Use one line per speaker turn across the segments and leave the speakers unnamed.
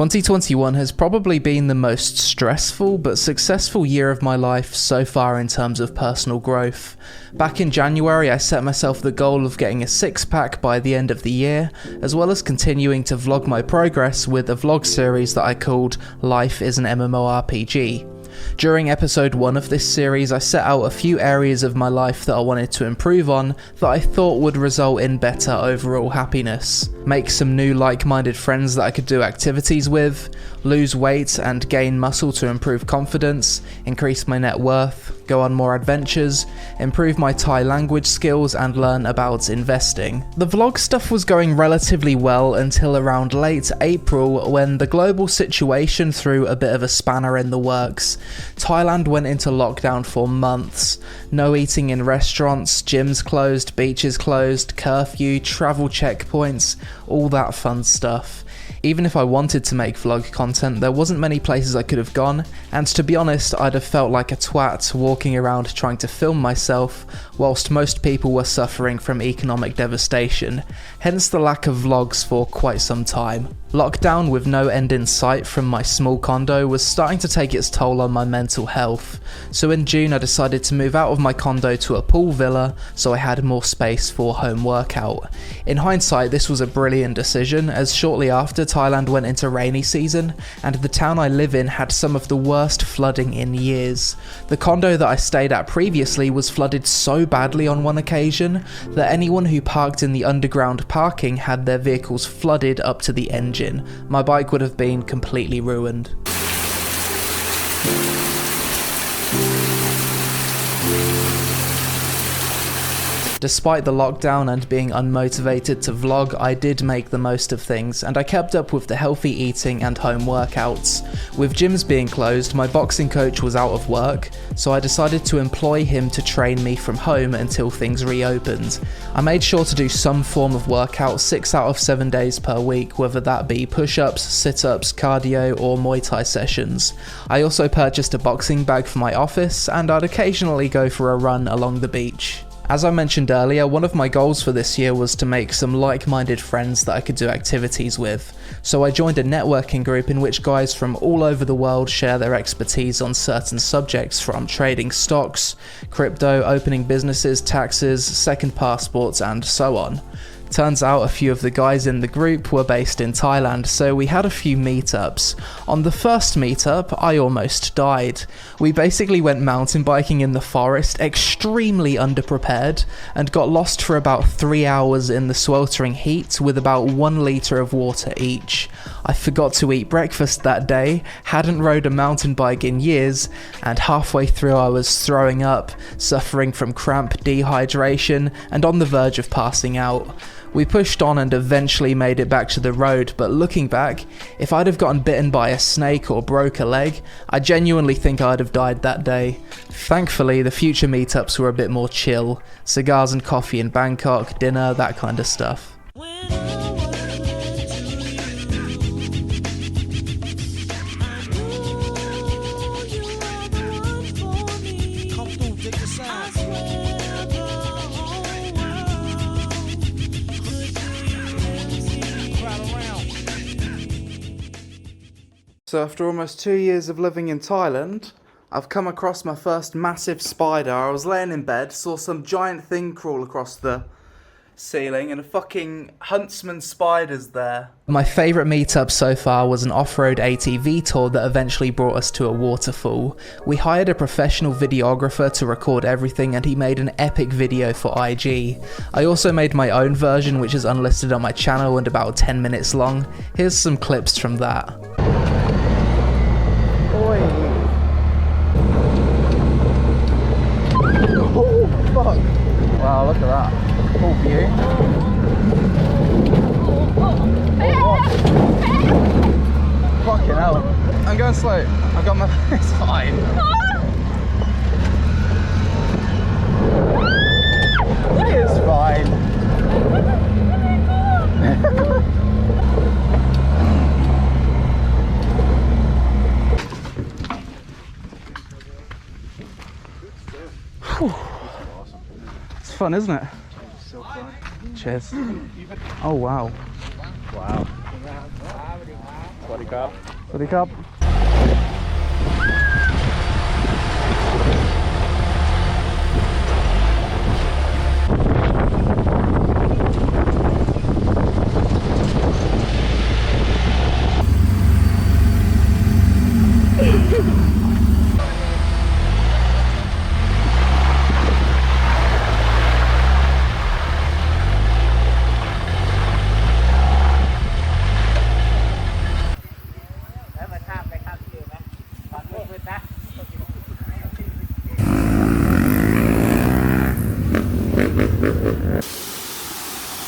2021 has probably been the most stressful but successful year of my life so far in terms of personal growth. Back in January, I set myself the goal of getting a six-pack by the end of the year, as well as continuing to vlog my progress with a vlog series that I called Life is an MMORPG. During episode 1 of this series, I set out a few areas of my life that I wanted to improve on that I thought would result in better overall happiness. Make some new like-minded friends that I could do activities with, lose weight and gain muscle to improve confidence, increase my net worth, go on more adventures, improve my Thai language skills and learn about investing. The vlog stuff was going relatively well until around late April when the global situation threw a bit of a spanner in the works. Thailand went into lockdown for months. No eating in restaurants, gyms closed, beaches closed, curfew, travel checkpoints, all that fun stuff. Even if I wanted to make vlog content, there wasn't many places I could have gone, and to be honest, I'd have felt like a twat walking around trying to film myself, whilst most people were suffering from economic devastation, hence the lack of vlogs for quite some time. Lockdown with no end in sight from my small condo was starting to take its toll on my mental health, so in June I decided to move out of my condo to a pool villa so I had more space for home workout. In hindsight, this was a brilliant decision, as shortly after Thailand went into rainy season, and the town I live in had some of the worst flooding in years. The condo that I stayed at previously was flooded so badly on one occasion that anyone who parked in the underground parking had their vehicles flooded up to the engine. My bike would have been completely ruined. Despite the lockdown and being unmotivated to vlog, I did make the most of things, and I kept up with the healthy eating and home workouts. With gyms being closed, my boxing coach was out of work, so I decided to employ him to train me from home until things reopened. I made sure to do some form of workout 6 out of 7 days per week, whether that be push-ups, sit-ups, cardio or Muay Thai sessions. I also purchased a boxing bag for my office, and I'd occasionally go for a run along the beach. As I mentioned earlier, one of my goals for this year was to make some like-minded friends that I could do activities with, so I joined a networking group in which guys from all over the world share their expertise on certain subjects, from trading stocks, crypto, opening businesses, taxes, second passports and so on. Turns out a few of the guys in the group were based in Thailand, so we had a few meetups. On the first meetup, I almost died. We basically went mountain biking in the forest, extremely underprepared, and got lost for about 3 hours in the sweltering heat with about 1 litre of water each. I forgot to eat breakfast that day, hadn't rode a mountain bike in years, and halfway through I was throwing up, suffering from cramp, dehydration, and on the verge of passing out. We pushed on and eventually made it back to the road, but looking back, if I'd have gotten bitten by a snake or broke a leg, I genuinely think I'd have died that day. Thankfully, the future meetups were a bit more chill. Cigars and coffee in Bangkok, dinner, that kind of stuff. So after almost 2 years of living in Thailand, I've come across my first massive spider. I was laying in bed, saw some giant thing crawl across the ceiling, and a fucking huntsman spider's there. My favourite meetup so far was an off-road ATV tour that eventually brought us to a waterfall. We hired a professional videographer to record everything, and he made an epic video for IG. I also made my own version, which is unlisted on my channel and about 10 minutes long. Here's some clips from that. Oh, fuck. Wow, look at that. Cool view. Oh, fucking hell. I'm going slow. I've got my... It's fine. It's fine. It's fun, isn't it? So fun. Cheers. Oh wow. Wow.
ดีครับ
สวัสดีครับ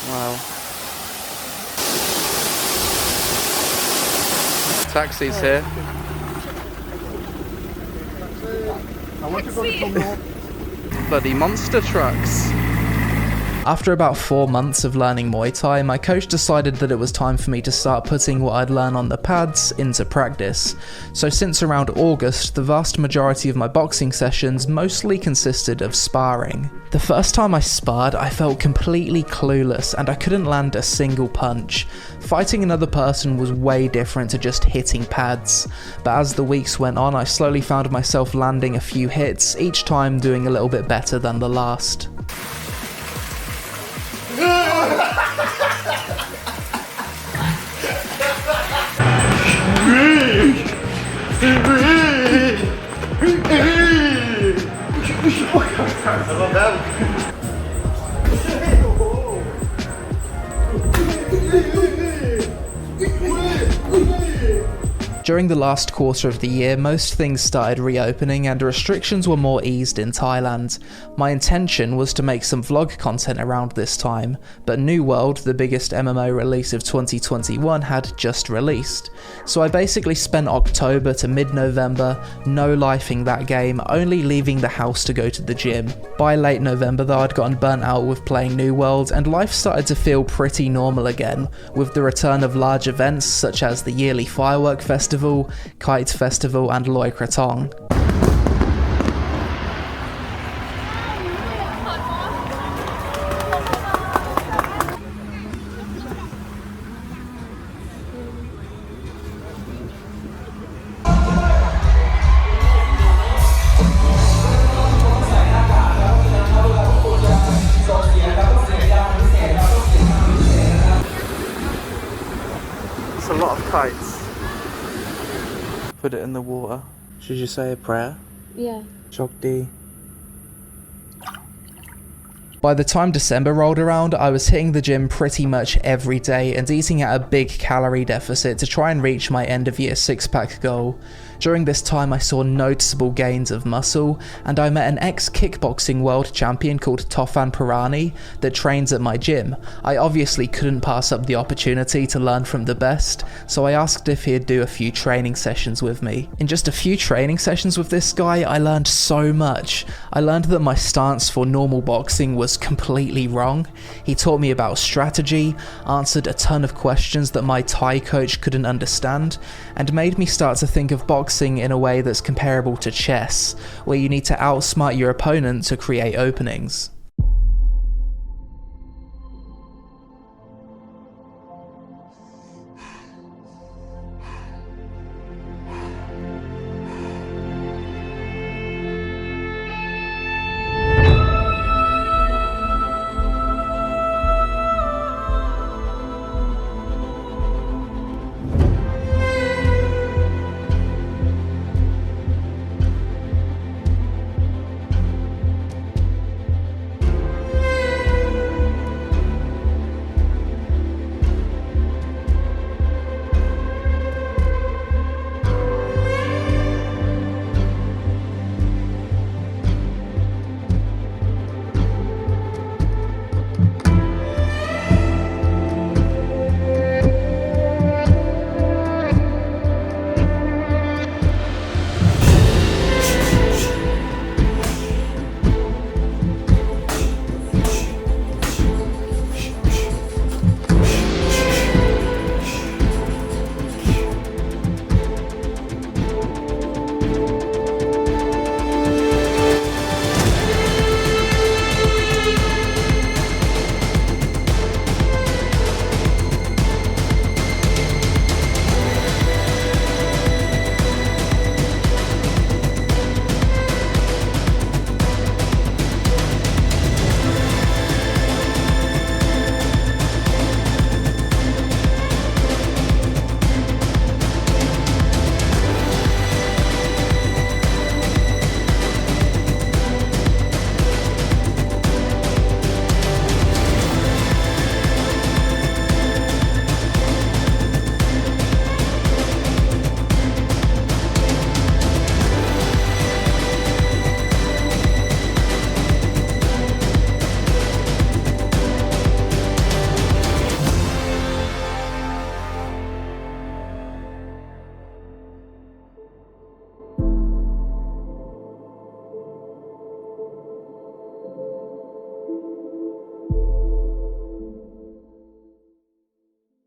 Wow. Taxis here.
I want to go to Tom.
Bloody monster trucks. After about 4 months of learning Muay Thai, my coach decided that it was time for me to start putting what I'd learned on the pads into practice. So since around August, the vast majority of my boxing sessions mostly consisted of sparring. The first time I sparred, I felt completely clueless and I couldn't land a single punch. Fighting another person was way different to just hitting pads, but as the weeks went on, I slowly found myself landing a few hits, each time doing a little bit better than the last. During the last quarter of the year, most things started reopening and restrictions were more eased in Thailand. My intention was to make some vlog content around this time, but New World, the biggest MMO release of 2021, had just released. So I basically spent October to mid-November no-lifing that game, only leaving the house to go to the gym. By late November though, I'd gotten burnt out with playing New World and life started to feel pretty normal again, with the return of large events such as the yearly firework festival, Kite Festival and Loy Krathong. It's a lot of kites. Put it in the water. Should you say a prayer?
Yeah.
Shokti. By the time December rolled around, I was hitting the gym pretty much every day and eating at a big calorie deficit to try and reach my end of year 6-pack goal. During this time I saw noticeable gains of muscle, and I met an ex-kickboxing world champion called Tofan Pirani that trains at my gym. I obviously couldn't pass up the opportunity to learn from the best, so I asked if he'd do a few training sessions with me. In just a few training sessions with this guy, I learned so much. I learned that my stance for normal boxing was completely wrong. He taught me about strategy, answered a ton of questions that my Thai coach couldn't understand, and made me start to think of boxing in a way that's comparable to chess, where you need to outsmart your opponent to create openings.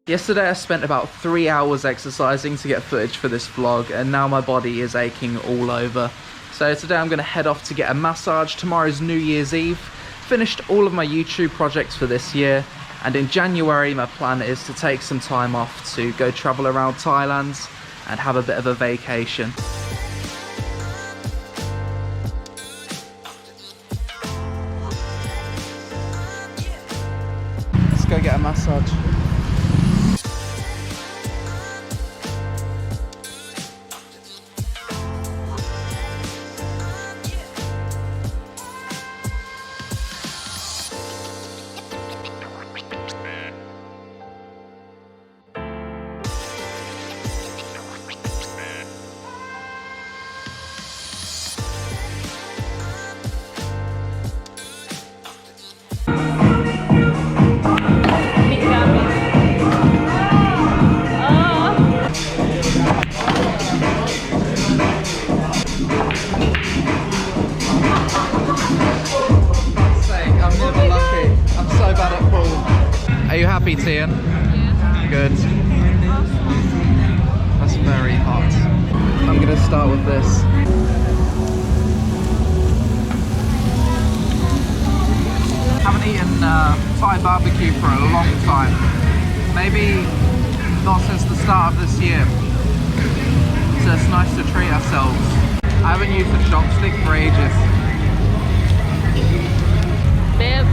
Yesterday I spent about 3 hours exercising to get footage for this vlog, and now my body is aching all over. So today I'm going to head off to get a massage. Tomorrow's New Year's Eve. Finished all of my YouTube projects for this year, and in January my plan is to take some time off to go travel around Thailand and have a bit of a vacation. Let's go get a massage. Are you happy, Tian? Yeah. Good. That's very hot. I'm gonna start with this. Haven't eaten Thai barbecue for a long time. Maybe not since the start of this year. So it's nice to treat ourselves. I haven't used a chopstick for ages.
Babe.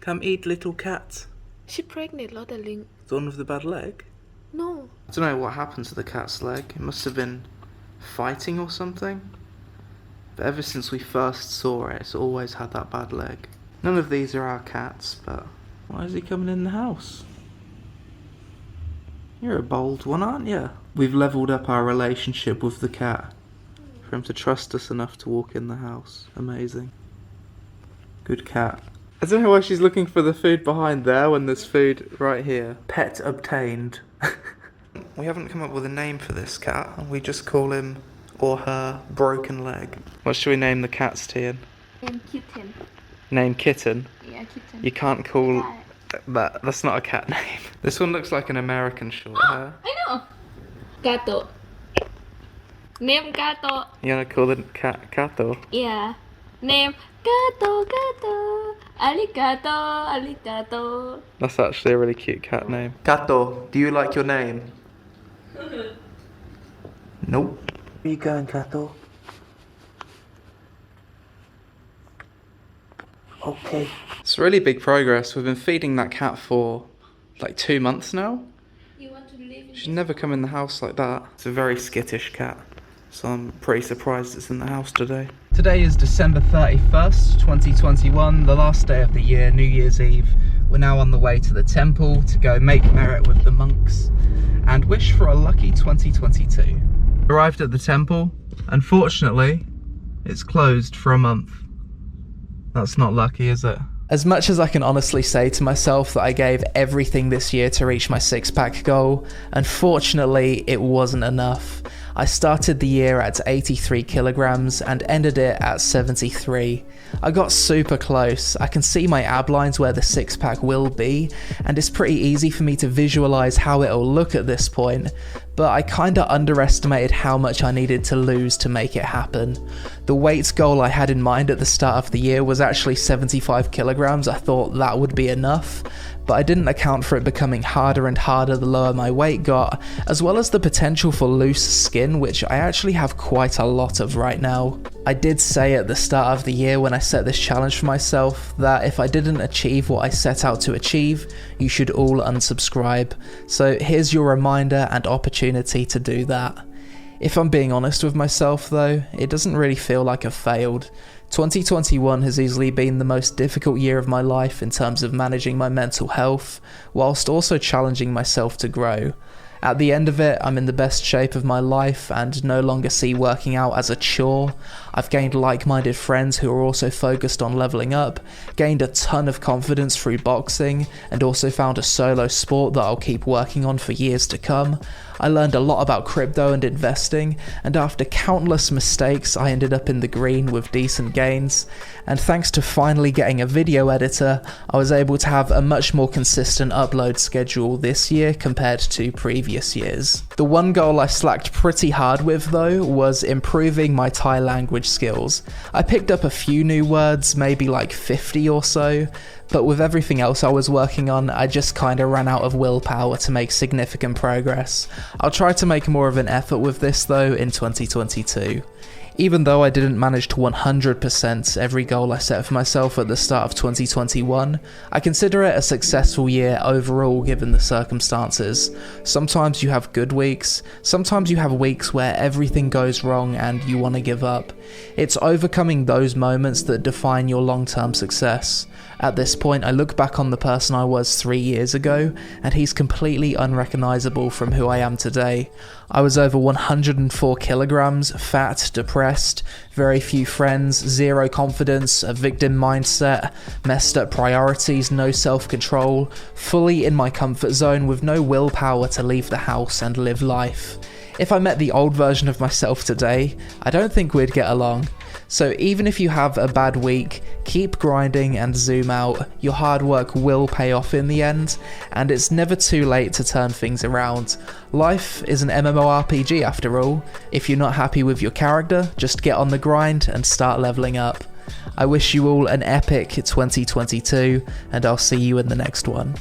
Come eat, little cat.
She pregnant, not darling.
The one with the bad leg?
No.
I don't know what happened to the cat's leg. It must have been fighting or something. But ever since we first saw it, it's always had that bad leg. None of these are our cats, but why is he coming in the house? You're a bold one, aren't you? We've leveled up our relationship with the cat for him to trust us enough to walk in the house. Amazing. Good cat. I don't know why she's looking for the food behind there when there's food right here. Pet obtained. We haven't come up with a name for this cat. We just call him or her Broken Leg. What should we name the cats, Tian?
Name Kitten.
Name Kitten?
Yeah, Kitten.
You can't call that. That's not a cat name. This one looks like an American short hair.
I know. Gato. Name Gato.
You wanna call the cat Kato?
Yeah. Name Gato, Gato. Arigato, arigato.
That's actually a really cute cat name. Kato, do you like your name? Nope. Where you going, Kato? Okay. It's really big progress. We've been feeding that cat for like 2 months now.
You want to live in
She'd never come in the house like that. It's a very skittish cat, so I'm pretty surprised it's in the house today. Today is December 31st, 2021, the last day of the year, New Year's Eve. We're now on the way to the temple to go make merit with the monks and wish for a lucky 2022. Arrived at the temple. Unfortunately, it's closed for a month. That's not lucky, is it? As much as I can honestly say to myself that I gave everything this year to reach my six-pack goal, unfortunately it wasn't enough. I started the year at 83 kilograms and ended it at 73. I got super close. I can see my ab lines where the six-pack will be, and it's pretty easy for me to visualize how it'll look at this point, but I kinda underestimated how much I needed to lose to make it happen. The weight goal I had in mind at the start of the year was actually 75 kilograms. I thought that would be enough, but I didn't account for it becoming harder and harder the lower my weight got, as well as the potential for loose skin, which I actually have quite a lot of right now. I did say at the start of the year when I set this challenge for myself that if I didn't achieve what I set out to achieve, you should all unsubscribe. So here's your reminder and opportunity to do that. If I'm being honest with myself though, it doesn't really feel like I've failed. 2021 has easily been the most difficult year of my life in terms of managing my mental health, whilst also challenging myself to grow. At the end of it, I'm in the best shape of my life and no longer see working out as a chore. I've gained like-minded friends who are also focused on leveling up, gained a ton of confidence through boxing, and also found a solo sport that I'll keep working on for years to come. I learned a lot about crypto and investing, and after countless mistakes I ended up in the green with decent gains, and thanks to finally getting a video editor, I was able to have a much more consistent upload schedule this year compared to previous years. The one goal I slacked pretty hard with though was improving my Thai language skills. I picked up a few new words, maybe like 50 or so, but with everything else I was working on, I just kinda ran out of willpower to make significant progress. I'll try to make more of an effort with this though in 2022. Even though I didn't manage to 100% every goal I set for myself at the start of 2021, I consider it a successful year overall given the circumstances. Sometimes you have good weeks, sometimes you have weeks where everything goes wrong and you want to give up. It's overcoming those moments that define your long-term success. At this point, I look back on the person I was 3 years ago, and he's completely unrecognizable from who I am today. I was over 104 kilograms, fat, depressed, very few friends, zero confidence, a victim mindset, messed up priorities, no self-control, fully in my comfort zone with no willpower to leave the house and live life. If I met the old version of myself today, I don't think we'd get along. So even if you have a bad week, keep grinding and zoom out. Your hard work will pay off in the end, and it's never too late to turn things around. Life is an MMORPG after all. If you're not happy with your character, just get on the grind and start leveling up. I wish you all an epic 2022, and I'll see you in the next one.